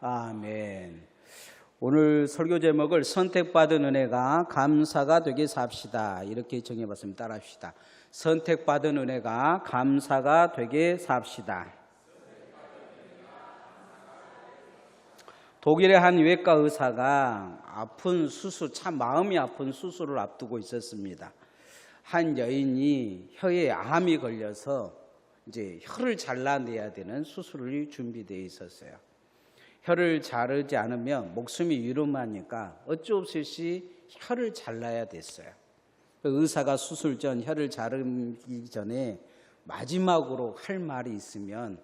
아멘. 오늘 설교 제목을 선택받은 은혜가 감사가 되게 삽시다. 이렇게 정해봤습니다. 따라합시다. 선택받은 은혜가 감사가 되게 삽시다. 독일의 한 외과 의사가 참 마음이 아픈 수술을 앞두고 있었습니다. 한 여인이 혀에 암이 걸려서 이제 혀를 잘라내야 되는 수술이 준비되어 있었어요. 혀를 자르지 않으면 목숨이 위험하니까 어쩔 수 없이 혀를 잘라야 됐어요. 의사가 수술 전 혀를 자르기 전에 마지막으로 할 말이 있으면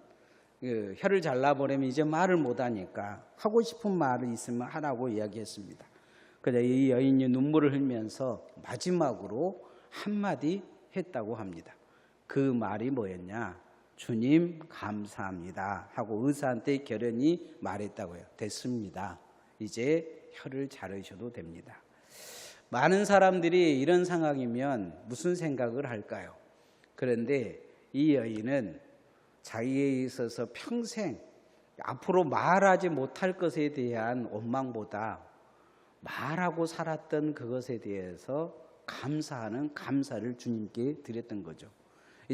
혀를 잘라버리면 이제 말을 못하니까 하고 싶은 말이 있으면 하라고 이야기했습니다. 그래서 이 여인이 눈물을 흘리면서 마지막으로 한마디 했다고 합니다. 그 말이 뭐였냐? 주님 감사합니다 하고 의사한테 결연히 말했다고요. 됐습니다. 이제 혀를 자르셔도 됩니다. 많은 사람들이 이런 상황이면 무슨 생각을 할까요? 그런데 이 여인은 자기에 있어서 평생 앞으로 말하지 못할 것에 대한 원망보다 말하고 살았던 그것에 대해서 감사하는 감사를 주님께 드렸던 거죠.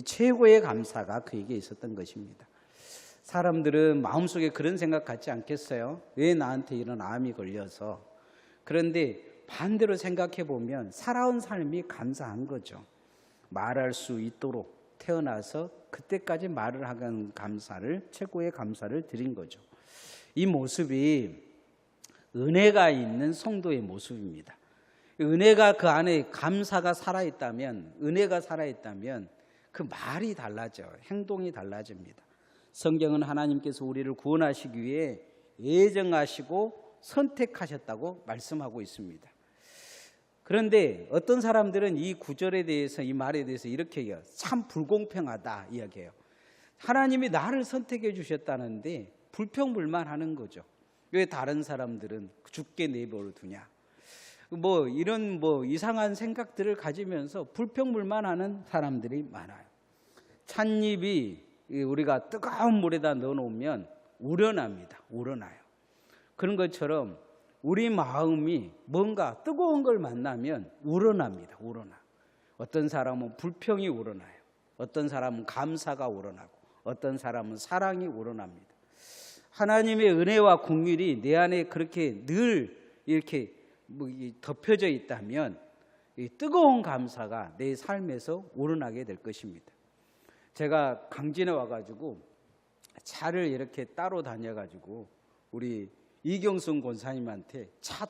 최고의 감사가 그에게 있었던 것입니다. 사람들은 마음속에 그런 생각 갖지 않겠어요? 왜 나한테 이런 암이 걸려서? 그런데 반대로 생각해 보면 살아온 삶이 감사한 거죠. 말할 수 있도록 태어나서 그때까지 말을 하는 감사를, 최고의 감사를 드린 거죠. 이 모습이 은혜가 있는 성도의 모습입니다. 은혜가 그 안에 감사가 살아있다면, 은혜가 살아있다면 그 말이 달라져요. 행동이 달라집니다. 성경은 하나님께서 우리를 구원하시기 위해 예정하시고 선택하셨다고 말씀하고 있습니다. 그런데 어떤 사람들은 이 구절에 대해서, 이 말에 대해서 이렇게 얘기해요. 참 불공평하다 이야기해요. 하나님이 나를 선택해 주셨다는데 불평불만하는 거죠. 왜 다른 사람들은 죽게 내버려 두냐? 이런 이상한 생각들을 가지면서 불평불만하는 사람들이 많아요. 찻잎이 우리가 뜨거운 물에다 넣어놓으면 우러납니다. 우러나요. 그런 것처럼 우리 마음이 뭔가 뜨거운 걸 만나면 우러납니다. 우러나. 어떤 사람은 불평이 우러나요. 어떤 사람은 감사가 우러나고, 어떤 사람은 사랑이 우러납니다. 하나님의 은혜와 긍휼이 내 안에 그렇게 늘 이렇게 덮여져 있다면 이 뜨거운 감사가 내 삶에서 우러나게 될 것입니다. 제가 강진에 와가지고 차를 이렇게 따로 다녀가지고 우리 이경순 권사님한테 차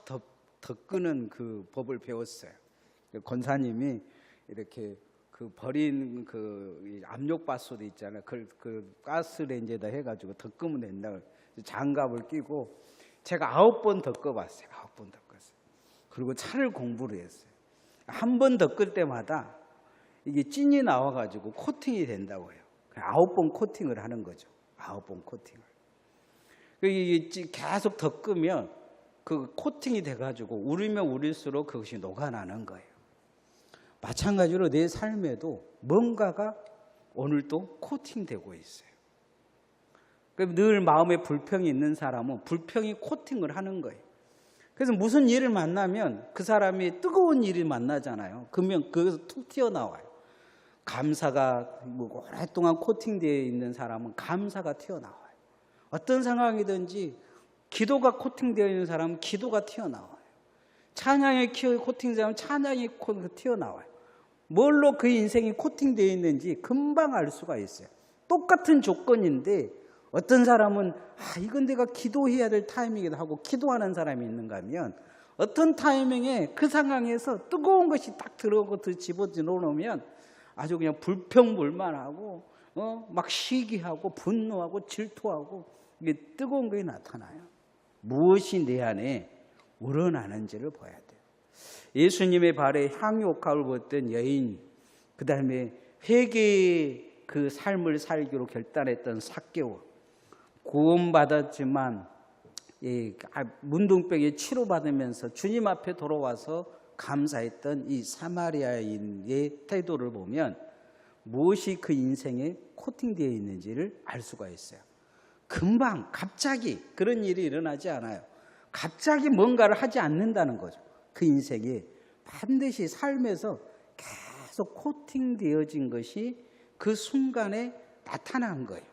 덮는 그 법을 배웠어요. 권사님이 이렇게 그 버린 그 압력밥솥 있잖아요. 그 가스레인지에다 해가지고 덮으면 된다고 장갑을 끼고 제가 9번 덮어봤어요. 9번 덮었어요. 그리고 차를 공부를 했어요. 한 번 덮을 때마다 이게 찐이 나와가지고 코팅이 된다고 해요. 9번 코팅을 하는 거죠. 9번 코팅을. 이게 계속 덮으면 그 코팅이 돼가지고 우리면 우릴수록 그것이 녹아나는 거예요. 마찬가지로 내 삶에도 뭔가가 오늘도 코팅되고 있어요. 늘 마음에 불평이 있는 사람은 불평이 코팅을 하는 거예요. 그래서 무슨 일을 만나면 그 사람이 뜨거운 일이 만나잖아요. 그러면 거기서 툭 튀어나와요. 감사가 오랫동안 코팅되어 있는 사람은 감사가 튀어나와요. 어떤 상황이든지 기도가 코팅되어 있는 사람은 기도가 튀어나와요. 찬양이 코팅되어 있는 사람은 찬양이 튀어나와요. 뭘로 그 인생이 코팅되어 있는지 금방 알 수가 있어요. 똑같은 조건인데 어떤 사람은 이건 내가 기도해야 될 타이밍이다 하고 기도하는 사람이 있는가 하면 어떤 타이밍에 그 상황에서 뜨거운 것이 딱 들어오고 집어넣으면 아주 그냥 불평불만하고 막 시기하고 분노하고 질투하고 이게 뜨거운 것이 나타나요. 무엇이 내 안에 우러나는지를 봐야 돼요. 예수님의 발에 향유옥합을 부었던 여인, 그 다음에 회개의 그 삶을 살기로 결단했던 삭개오, 구원받았지만 문둥병에 치료받으면서 주님 앞에 돌아와서 감사했던 이 사마리아인의 태도를 보면 무엇이 그 인생에 코팅되어 있는지를 알 수가 있어요. 금방 갑자기 그런 일이 일어나지 않아요. 갑자기 뭔가를 하지 않는다는 거죠. 그 인생이 반드시 삶에서 계속 코팅되어진 것이 그 순간에 나타난 거예요.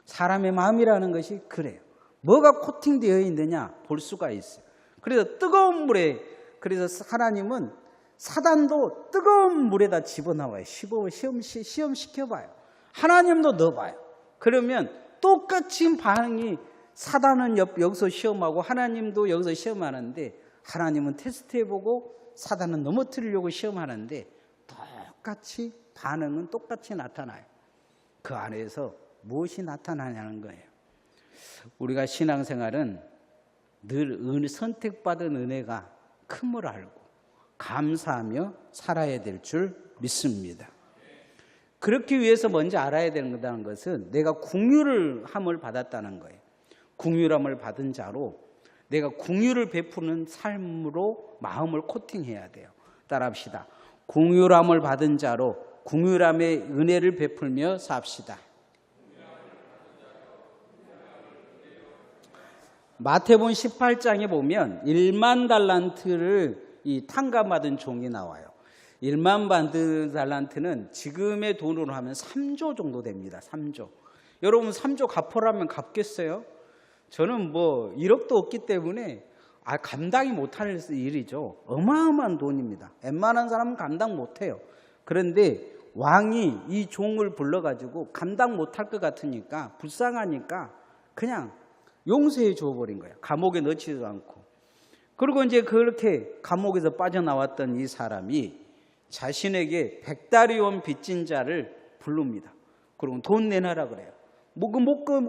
사람의 마음이라는 것이 그래요. 뭐가 코팅되어 있느냐 볼 수가 있어요. 그래서 뜨거운 물에, 그래서 하나님은 사단도 뜨거운 물에다 집어넣어요. 시험시켜봐요. 하나님도 넣어봐요. 그러면 똑같이 반응이, 사단은 여기서 시험하고 하나님도 여기서 시험하는데, 하나님은 테스트해보고 사단은 넘어뜨리려고 시험하는데 똑같이 반응은 똑같이 나타나요. 그 안에서 무엇이 나타나냐는 거예요. 우리가 신앙생활은 늘 선택받은 은혜가 큼을 알고 감사하며 살아야 될 줄 믿습니다. 그렇기 위해서 먼저 알아야 된다는 것은 내가 긍휼함을 받았다는 거예요. 긍휼함을 받은 자로 내가 긍휼을 베푸는 삶으로 마음을 코팅해야 돼요. 따라합시다. 긍휼함을 받은 자로 긍휼함의 은혜를 베풀며 삽시다. 마태복음 18장에 보면 1만 달란트를 탕감받은 종이 나와요. 1만 달란트는 지금의 돈으로 하면 3조 정도 됩니다. 3조. 여러분 3조 갚으라면 갚겠어요? 저는 1억도 없기 때문에 감당이 못할 일이죠. 어마어마한 돈입니다. 웬만한 사람은 감당 못해요. 그런데 왕이 이 종을 불러가지고 감당 못할 것 같으니까, 불쌍하니까 그냥 용서해 줘버린 거예요. 감옥에 넣지도 않고. 그리고 이제 그렇게 감옥에서 빠져나왔던 이 사람이 자신에게 100다리온 빚진 자를 부릅니다. 그리고 돈 내놔라 그래요.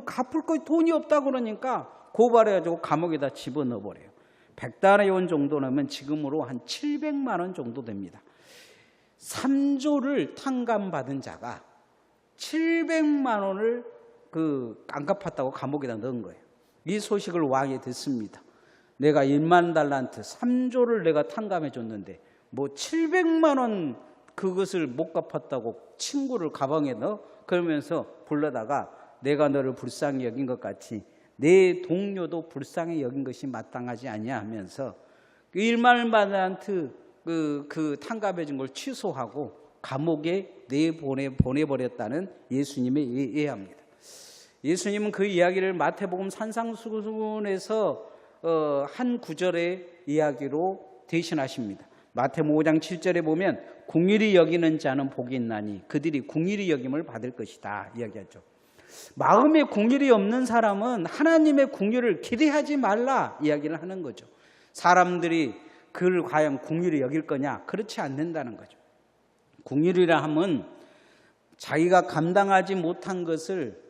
갚을 거 돈이 없다 그러니까 고발해가지고 감옥에다 집어넣어버려요. 100다리온 정도라면 지금으로 한 700만 원 정도 됩니다. 3조를 탕감받은 자가 700만 원을 안 갚았다고 감옥에다 넣은 거예요. 이 소식을 왕이 듣습니다. 내가 1만 달란트 3조를 내가 탕감해 줬는데 700만 원 그것을 못 갚았다고 친구를 가방에 넣어? 그러면서 불러다가 내가 너를 불쌍히 여긴 것 같이 내 동료도 불쌍히 여긴 것이 마땅하지 않냐 하면서 1만 달란트 그 탕감해 준 걸 취소하고 감옥에 보내버렸다는 예수님의 예합니다. 예수님은 그 이야기를 마태복음 산상수훈에서 한 구절의 이야기로 대신하십니다. 마태복음 5장 7절에 보면 긍휼히 여기는 자는 복이 있나니 그들이 긍휼히 여김을 받을 것이다 이야기하죠. 마음에 긍휼이 없는 사람은 하나님의 긍휼을 기대하지 말라 이야기를 하는 거죠. 사람들이 그를 과연 긍휼히 여길 거냐? 그렇지 않는다는 거죠. 긍휼이라 함은 자기가 감당하지 못한 것을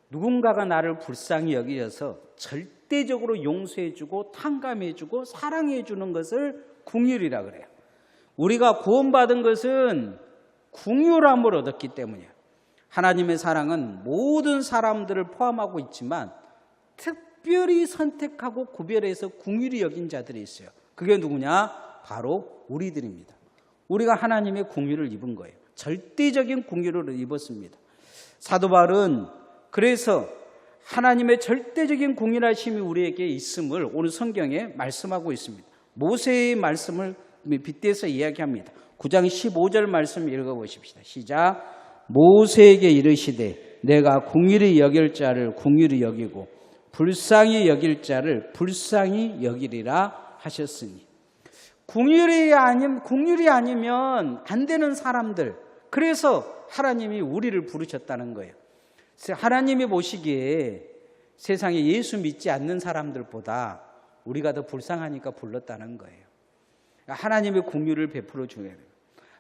누군가가 나를 불쌍히 여기셔서 절대적으로 용서해주고 탕감해주고 사랑해주는 것을 긍휼이라 그래요. 우리가 구원받은 것은 긍휼함을 얻었기 때문이에요. 하나님의 사랑은 모든 사람들을 포함하고 있지만 특별히 선택하고 구별해서 긍휼히 여긴 자들이 있어요. 그게 누구냐? 바로 우리들입니다. 우리가 하나님의 긍휼을 입은 거예요. 절대적인 긍휼을 입었습니다. 사도 바울은 그래서 하나님의 절대적인 긍휼하심이 우리에게 있음을 오늘 성경에 말씀하고 있습니다. 모세의 말씀을 빗대서 이야기합니다. 9장 15절 말씀 읽어보십시다. 시작. 모세에게 이르시되 내가 긍휼히 여길 자를 긍휼히 여기고 불쌍히 여길 자를 불쌍히 여기리라 하셨으니, 긍휼이 아니면 안 되는 사람들, 그래서 하나님이 우리를 부르셨다는 거예요. 하나님이 보시기에 세상에 예수 믿지 않는 사람들보다 우리가 더 불쌍하니까 불렀다는 거예요. 하나님의 긍휼을 베풀어 줘야 돼요.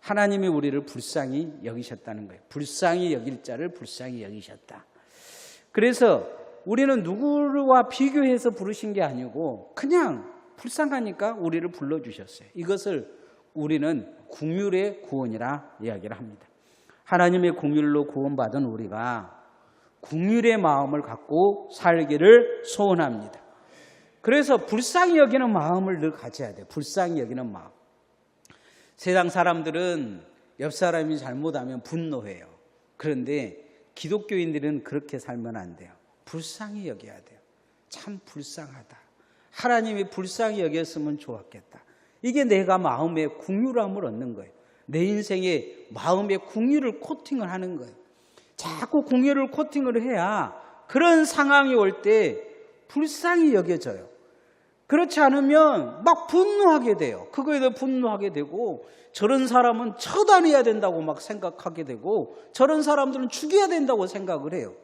하나님이 우리를 불쌍히 여기셨다는 거예요. 불쌍히 여길 자를 불쌍히 여기셨다. 그래서 우리는 누구와 비교해서 부르신 게 아니고 그냥 불쌍하니까 우리를 불러주셨어요. 이것을 우리는 긍휼의 구원이라 이야기를 합니다. 하나님의 긍휼로 구원받은 우리가 긍휼의 마음을 갖고 살기를 소원합니다. 그래서 불쌍히 여기는 마음을 늘 가져야 돼요. 불쌍히 여기는 마음. 세상 사람들은 옆 사람이 잘못하면 분노해요. 그런데 기독교인들은 그렇게 살면 안 돼요. 불쌍히 여겨야 돼요. 참 불쌍하다. 하나님이 불쌍히 여겼으면 좋았겠다. 이게 내가 마음의 긍휼함을 얻는 거예요. 내 인생에 마음의 긍휼을 코팅을 하는 거예요. 자꾸 긍휼을 코팅을 해야 그런 상황이 올 때 불쌍히 여겨져요. 그렇지 않으면 막 분노하게 돼요. 그거에 대해 분노하게 되고, 저런 사람은 처단해야 된다고 막 생각하게 되고, 저런 사람들은 죽여야 된다고 생각을 해요.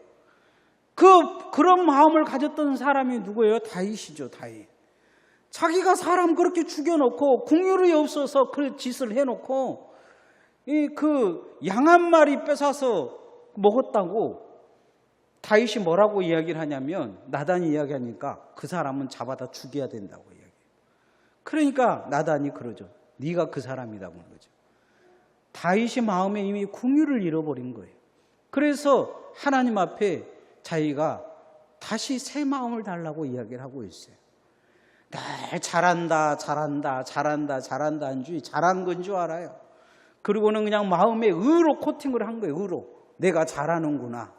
그런 마음을 가졌던 사람이 누구예요? 다윗이죠, 다윗. 자기가 사람 그렇게 죽여놓고 긍휼이 없어서 그 짓을 해놓고 그 양 한 마리 뺏어서 먹었다고 다윗이 뭐라고 이야기를 하냐면, 나단이 이야기하니까 그 사람은 잡아다 죽여야 된다고 이야기해요. 그러니까 나단이 그러죠. 네가 그 사람이라고 하는 거죠. 다윗이 마음에 이미 긍휼을 잃어버린 거예요. 그래서 하나님 앞에 자기가 다시 새 마음을 달라고 이야기를 하고 있어요. 날 잘한다 한 줄 잘한 건 줄 알아요. 그리고는 그냥 마음에 의로 코팅을 한 거예요. 의로. 내가 잘하는구나.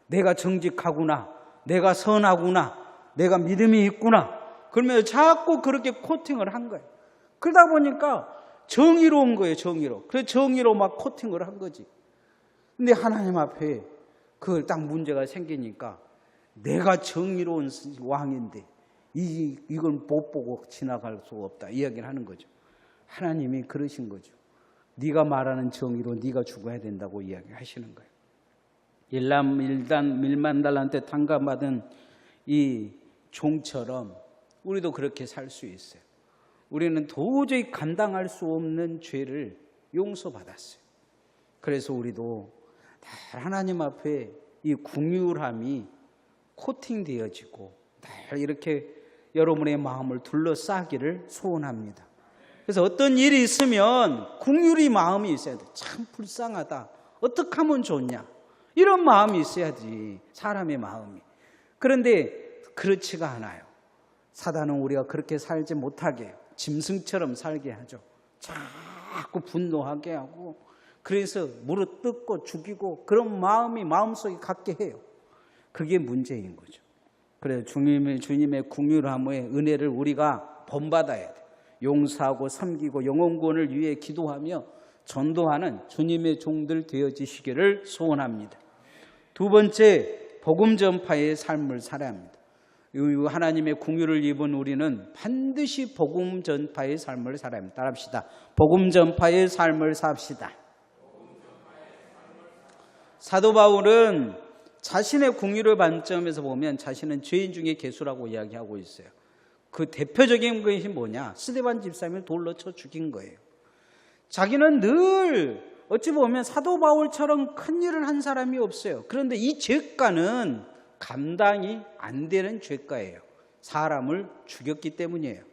내가 정직하구나. 내가 선하구나. 내가 믿음이 있구나. 그러면서 자꾸 그렇게 코팅을 한 거예요. 그러다 보니까 정의로운 거예요. 정의로. 그래서 정의로 막 코팅을 한 거지. 근데 하나님 앞에 그걸 딱 문제가 생기니까, 내가 정의로운 왕인데 이걸 못 보고 지나갈 수가 없다 이야기를 하는 거죠. 하나님이 그러신 거죠. 네가 말하는 정의로 네가 죽어야 된다고 이야기하시는 거예요. 일남 밀만달한테 탕감받은 이 종처럼 우리도 그렇게 살 수 있어요. 우리는 도저히 감당할 수 없는 죄를 용서받았어요. 그래서 우리도 하나님 앞에 이 긍휼함이 코팅되어지고 늘 이렇게 여러분의 마음을 둘러싸기를 소원합니다. 그래서 어떤 일이 있으면 긍휼이 마음이 있어야 돼. 참 불쌍하다. 어떻게 하면 좋냐. 이런 마음이 있어야지, 사람의 마음이. 그런데 그렇지가 않아요. 사단은 우리가 그렇게 살지 못하게 해요. 짐승처럼 살게 하죠. 자꾸 분노하게 하고, 그래서 물어뜯고 죽이고 그런 마음이 마음속에 갖게 해요. 그게 문제인 거죠. 그래서 주님의 긍휼함의 은혜를 우리가 본받아야 돼. 용서하고 섬기고 영혼구원을 위해 기도하며 전도하는 주님의 종들 되어지시기를 소원합니다. 두 번째, 복음 전파의 삶을 살아야 합니다. 하나님의 긍휼을 입은 우리는 반드시 복음 전파의 삶을 살아야 합니다. 따라합시다. 복음 전파의 삶을 삽시다. 사도 바울은 자신의 긍휼의 관점에서 보면 자신은 죄인 중에 괴수라고 이야기하고 있어요. 그 대표적인 것이 뭐냐? 스데반 집사님을 돌로 쳐 죽인 거예요. 자기는 늘 어찌 보면 사도 바울처럼 큰 일을 한 사람이 없어요. 그런데 이 죄가는 감당이 안 되는 죄가예요. 사람을 죽였기 때문이에요.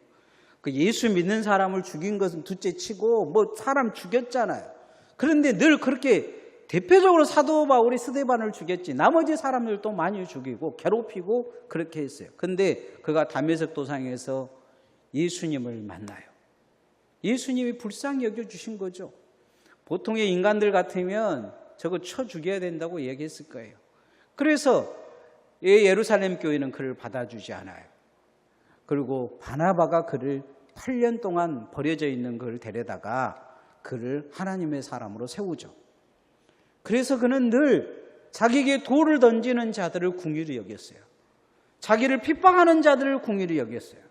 그 예수 믿는 사람을 죽인 것은 둘째치고 뭐 사람 죽였잖아요. 그런데 늘 그렇게 대표적으로 사도 바울이 스데반을 죽였지, 나머지 사람들도 많이 죽이고 괴롭히고 그렇게 했어요. 그런데 그가 다메섹 도상에서 예수님을 만나요. 예수님이 불쌍히 여겨주신 거죠. 보통의 인간들 같으면 저거 쳐 죽여야 된다고 얘기했을 거예요. 그래서 예루살렘 교회는 그를 받아주지 않아요. 그리고 바나바가 그를 8년 동안 버려져 있는 그를 데려다가 그를 하나님의 사람으로 세우죠. 그래서 그는 늘 자기에게 돌을 던지는 자들을 긍휼히 여겼어요. 자기를 핍박하는 자들을 긍휼히 여겼어요.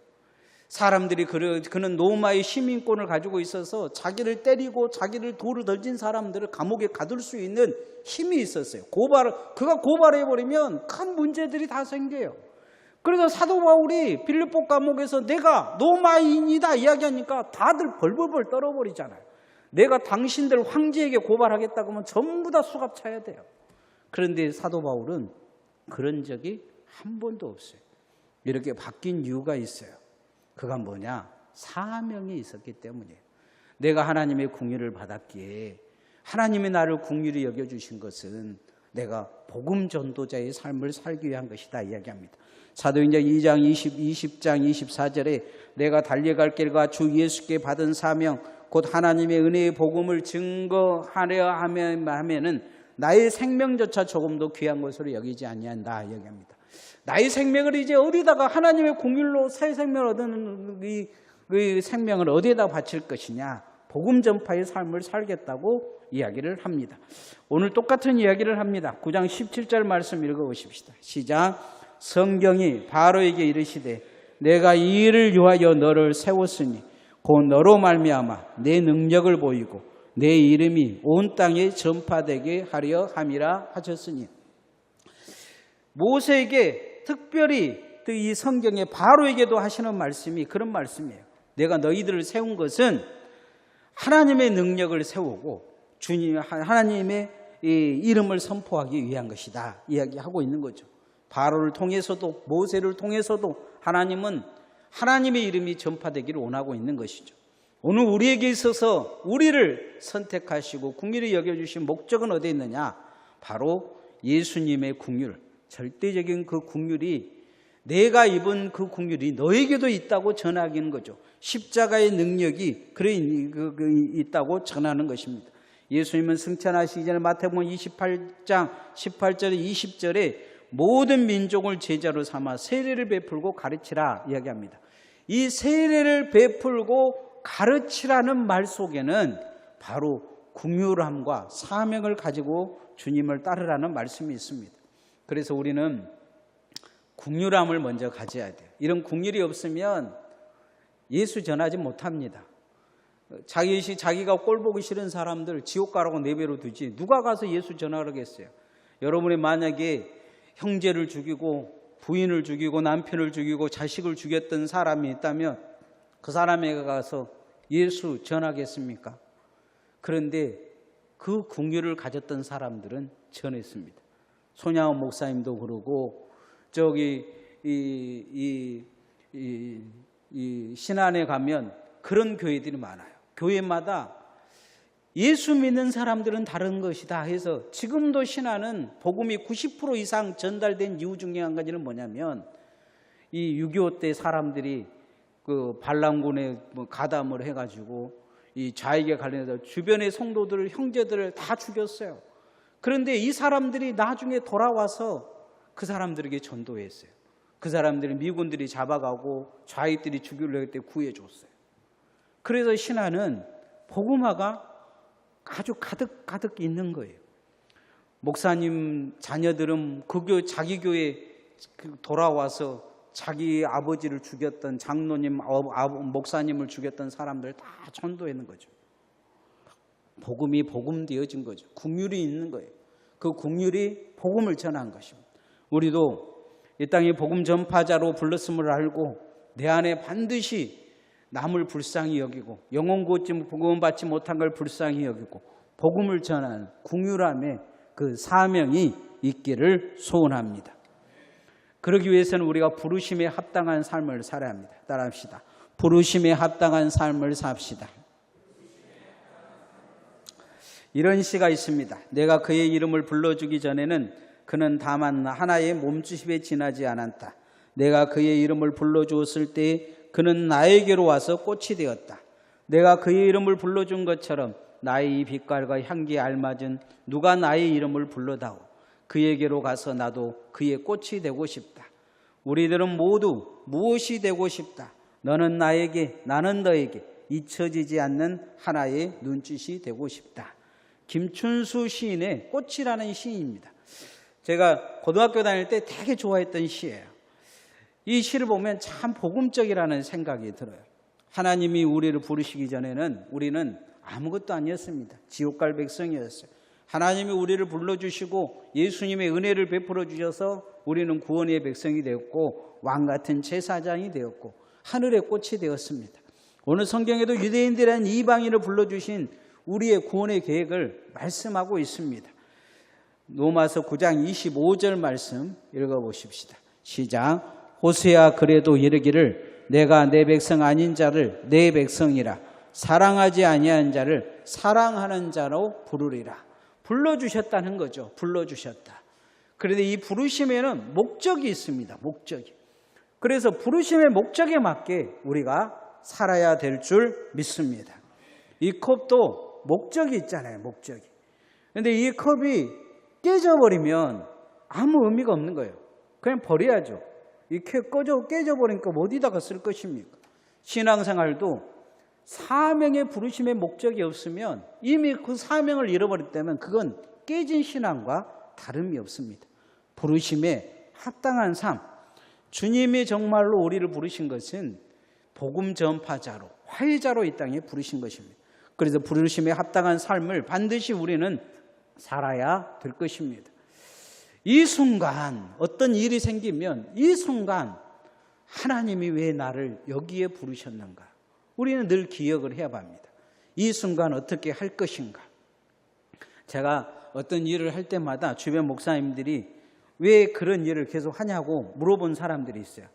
사람들이 그는 로마의 시민권을 가지고 있어서 자기를 때리고 자기를 돌을 던진 사람들을 감옥에 가둘 수 있는 힘이 있었어요. 그가 고발해버리면 큰 문제들이 다 생겨요. 그래서 사도 바울이 빌립보 감옥에서 내가 로마인이다 이야기하니까 다들 벌벌벌 떨어버리잖아요. 내가 당신들 황제에게 고발하겠다고 하면 전부 다 수갑 차야 돼요. 그런데 사도 바울은 그런 적이 한 번도 없어요. 이렇게 바뀐 이유가 있어요. 그가 뭐냐? 사명이 있었기 때문이에요. 내가 하나님의 긍휼을 받았기에, 하나님이 나를 긍휼히 여겨주신 것은 내가 복음 전도자의 삶을 살기 위한 것이다 이야기합니다. 사도행전 2장 20장 24절에 내가 달려갈 길과 주 예수께 받은 사명 곧 하나님의 은혜의 복음을 증거하려 하면은 나의 생명조차 조금도 귀한 것으로 여기지 아니한다 이야기합니다. 나의 생명을 이제 어디다가 하나님의 공율로 새 생명을 얻는 이 생명을 어디에다 바칠 것이냐. 복음 전파의 삶을 살겠다고 이야기를 합니다. 오늘 똑같은 이야기를 합니다. 9장 17절 말씀 읽어보십시다. 시작. 성경이 바로에게 이르시되 내가 이 일을 위하여 너를 세웠으니 곧 너로 말미암아 내 능력을 보이고 내 이름이 온 땅에 전파되게 하려 함이라 하셨으니, 모세에게 특별히 이 성경에 바로에게도 하시는 말씀이 그런 말씀이에요. 내가 너희들을 세운 것은 하나님의 능력을 세우고 주님 하나님의 이름을 선포하기 위한 것이다 이야기하고 있는 거죠. 바로를 통해서도 모세를 통해서도 하나님은 하나님의 이름이 전파되기를 원하고 있는 것이죠. 오늘 우리에게 있어서 우리를 선택하시고 긍휼히 여겨주신 목적은 어디에 있느냐? 바로 예수님의 긍휼, 절대적인 그 긍휼이, 내가 입은 그 긍휼이 너에게도 있다고 전하기는 거죠. 십자가의 능력이 있다고 전하는 것입니다. 예수님은 승천하시기 전에 마태복음 28장 18절에 20절에 모든 민족을 제자로 삼아 세례를 베풀고 가르치라 이야기합니다. 이 세례를 베풀고 가르치라는 말 속에는 바로 긍휼함과 사명을 가지고 주님을 따르라는 말씀이 있습니다. 그래서 우리는 긍휼함을 먼저 가져야 돼요. 이런 긍휼이 없으면 예수 전하지 못합니다. 자기가 꼴 보기 싫은 사람들 지옥 가라고 내버려 두지 누가 가서 예수 전하라겠어요. 여러분이 만약에 형제를 죽이고 부인을 죽이고 남편을 죽이고 자식을 죽였던 사람이 있다면 그 사람에게 가서 예수 전하겠습니까? 그런데 그 긍휼을 가졌던 사람들은 전했습니다. 손양원 목사님도 그러고 저기 이 신안에 가면 그런 교회들이 많아요. 교회마다 예수 믿는 사람들은 다른 것이다 해서 지금도 신안은 복음이 90% 이상 전달된 이유 중에 한 가지는 뭐냐면 이 6.25 때 사람들이 그 반란군에 가담을 해가지고 이 좌익에 관련해서 주변의 성도들, 형제들을 다 죽였어요. 그런데 이 사람들이 나중에 돌아와서 그 사람들에게 전도했어요. 그 사람들이 미군들이 잡아가고 좌익들이 죽이려고 할 때 구해줬어요. 그래서 신안은 복음화가 아주 가득 있는 거예요. 목사님 자녀들은 자기 교회 돌아와서 자기 아버지를 죽였던 장로님, 목사님을 죽였던 사람들 다 전도하는 거죠. 복음이 복음되어진 거죠. 긍휼이 있는 거예요. 그 긍휼이 복음을 전한 것입니다. 우리도 이 땅에 복음 전파자로 불렀음을 알고 내 안에 반드시 남을 불쌍히 여기고 영혼 구원을 복음받지 못한 걸 불쌍히 여기고 복음을 전하는 긍휼함의 그 사명이 있기를 소원합니다. 그러기 위해서는 우리가 부르심에 합당한 삶을 살아야 합니다. 따라합시다. 부르심에 합당한 삶을 삽시다. 이런 시가 있습니다. 내가 그의 이름을 불러주기 전에는 그는 다만 하나의 몸주심에 지나지 않았다. 내가 그의 이름을 불러주었을 때 그는 나에게로 와서 꽃이 되었다. 내가 그의 이름을 불러준 것처럼 나의 이 빛깔과 향기에 알맞은 누가 나의 이름을 불러다오. 그에게로 가서 나도 그의 꽃이 되고 싶다. 우리들은 모두 무엇이 되고 싶다. 너는 나에게, 나는 너에게 잊혀지지 않는 하나의 눈짓이 되고 싶다. 김춘수 시인의 꽃이라는 시입니다. 제가 고등학교 다닐 때 되게 좋아했던 시예요. 이 시를 보면 참 복음적이라는 생각이 들어요. 하나님이 우리를 부르시기 전에는 우리는 아무것도 아니었습니다. 지옥 갈 백성이었어요. 하나님이 우리를 불러주시고 예수님의 은혜를 베풀어 주셔서 우리는 구원의 백성이 되었고 왕같은 제사장이 되었고 하늘의 꽃이 되었습니다. 오늘 성경에도 유대인들이란 이방인을 불러주신 우리의 구원의 계획을 말씀하고 있습니다. 로마서 9장 25절 말씀 읽어보십시다. 시작. 호세아 그래도 이르기를 내가 내 백성 아닌 자를 내 백성이라 사랑하지 아니한 자를 사랑하는 자로 부르리라. 불러주셨다는 거죠. 불러주셨다. 그런데 이 부르심에는 목적이 있습니다. 목적이. 그래서 부르심의 목적에 맞게 우리가 살아야 될 줄 믿습니다. 이 컵도 목적이 있잖아요. 목적이. 그런데 이 컵이 깨져버리면 아무 의미가 없는 거예요. 그냥 버려야죠. 이렇게 깨져버리니까 어디다가 쓸 것입니까? 신앙생활도 사명의 부르심의 목적이 없으면 이미 그 사명을 잃어버렸다면 그건 깨진 신앙과 다름이 없습니다. 부르심에 합당한 삶, 주님이 정말로 우리를 부르신 것은 복음 전파자로, 화해자로 이 땅에 부르신 것입니다. 그래서 부르심에 합당한 삶을 반드시 우리는 살아야 될 것입니다. 이 순간 어떤 일이 생기면 이 순간 하나님이 왜 나를 여기에 부르셨는가? 우리는 늘 기억을 해야 합니다. 이 순간 어떻게 할 것인가? 제가 어떤 일을 할 때마다 주변 목사님들이 왜 그런 일을 계속 하냐고 물어본 사람들이 있어요.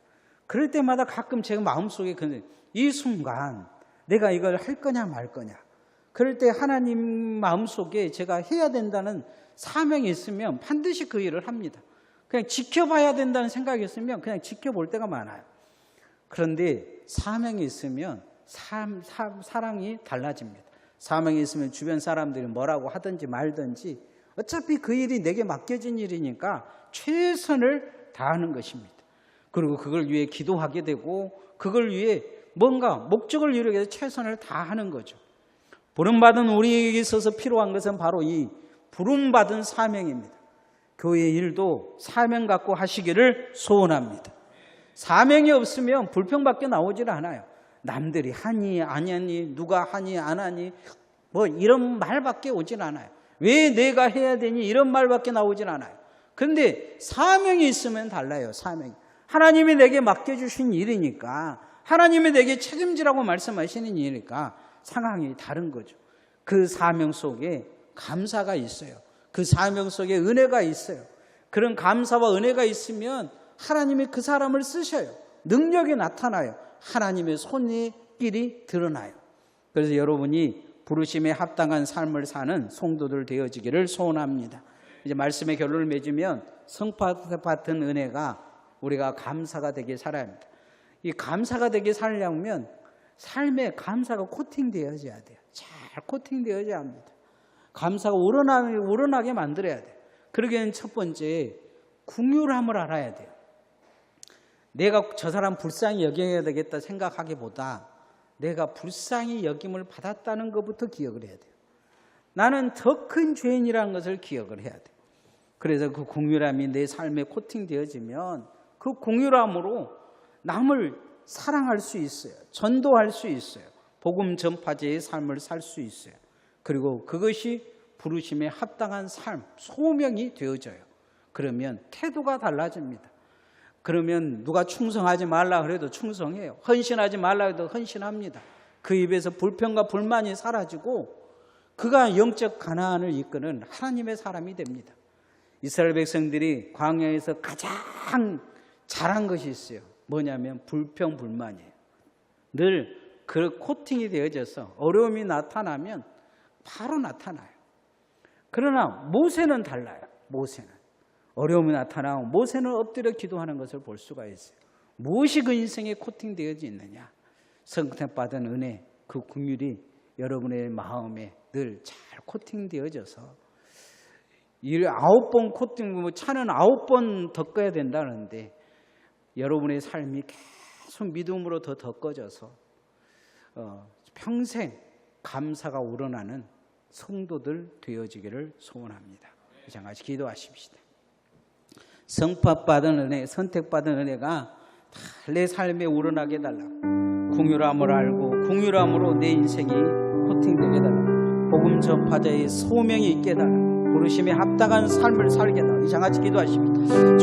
그럴 때마다 가끔 제 마음속에 이 순간 내가 이걸 할 거냐 말 거냐. 그럴 때 하나님 마음속에 제가 해야 된다는 사명이 있으면 반드시 그 일을 합니다. 그냥 지켜봐야 된다는 생각이 있으면 그냥 지켜볼 때가 많아요. 그런데 사명이 있으면 사랑이 달라집니다. 사명이 있으면 주변 사람들이 뭐라고 하든지 말든지 어차피 그 일이 내게 맡겨진 일이니까 최선을 다하는 것입니다. 그리고 그걸 위해 기도하게 되고 그걸 위해 뭔가 목적을 이루기 위해서 최선을 다하는 거죠. 부름받은 우리에게 있어서 필요한 것은 바로 이 부름받은 사명입니다. 교회 일도 사명 갖고 하시기를 소원합니다. 사명이 없으면 불평밖에 나오질 않아요. 남들이 하니 안 하니 누가 하니 안 하니 뭐 이런 말밖에 오질 않아요. 왜 내가 해야 되니 이런 말밖에 나오질 않아요. 그런데 사명이 있으면 달라요. 사명이. 하나님이 내게 맡겨주신 일이니까 하나님이 내게 책임지라고 말씀하시는 일이니까 상황이 다른 거죠. 그 사명 속에 감사가 있어요. 그 사명 속에 은혜가 있어요. 그런 감사와 은혜가 있으면 하나님이 그 사람을 쓰셔요. 능력이 나타나요. 하나님의 손길이 드러나요. 그래서 여러분이 부르심에 합당한 삶을 사는 성도들 되어지기를 소원합니다. 이제 말씀의 결론을 맺으면 성받은 은혜가 우리가 감사가 되게 살아야 합니다. 이 감사가 되게 살려면 삶에 감사가 코팅되어져야 돼요. 잘 코팅되어져야 합니다. 감사가 우러나게 만들어야 돼요. 그러기에는 첫 번째 긍휼함을 알아야 돼요. 내가 저 사람 불쌍히 여겨야 되겠다 생각하기보다 내가 불쌍히 여김을 받았다는 것부터 기억을 해야 돼요. 나는 더 큰 죄인이라는 것을 기억을 해야 돼요. 그래서 그 긍휼함이 내 삶에 코팅되어지면 그 긍휼함으로 남을 사랑할 수 있어요. 전도할 수 있어요. 복음 전파자의 삶을 살 수 있어요. 그리고 그것이 부르심에 합당한 삶, 소명이 되어져요. 그러면 태도가 달라집니다. 그러면 누가 충성하지 말라 그래도 충성해요. 헌신하지 말라 해도 헌신합니다. 그 입에서 불평과 불만이 사라지고 그가 영적 가나안을 이끄는 하나님의 사람이 됩니다. 이스라엘 백성들이 광야에서 가장 잘한 것이 있어요. 뭐냐면 불평, 불만이에요. 늘 그 코팅이 되어져서 어려움이 나타나면 바로 나타나요. 그러나 모세는 달라요. 모세는. 어려움이 나타나고 모세는 엎드려 기도하는 것을 볼 수가 있어요. 무엇이 그 인생에 코팅되어져 있느냐? 선택받은 은혜, 그 긍휼이 여러분의 마음에 늘 잘 코팅되어져서 일 9번 코팅, 차는 9번 덮어야 된다는데 여러분의 삶이 계속 믿음으로 더 덮어져서 평생 감사가 우러나는 성도들 되어지기를 소원합니다. 같이 기도하십시다. 성받은 은혜, 선택받은 은혜가 다 내 삶에 우러나게 달라고, 긍휼함을 알고 긍휼함으로 내 인생이 코팅되게 달라고, 복음 전파자의 소명이 있게 달라고, 부르심에 합당한 삶을 살게 달라고, 같이 기도하십니다.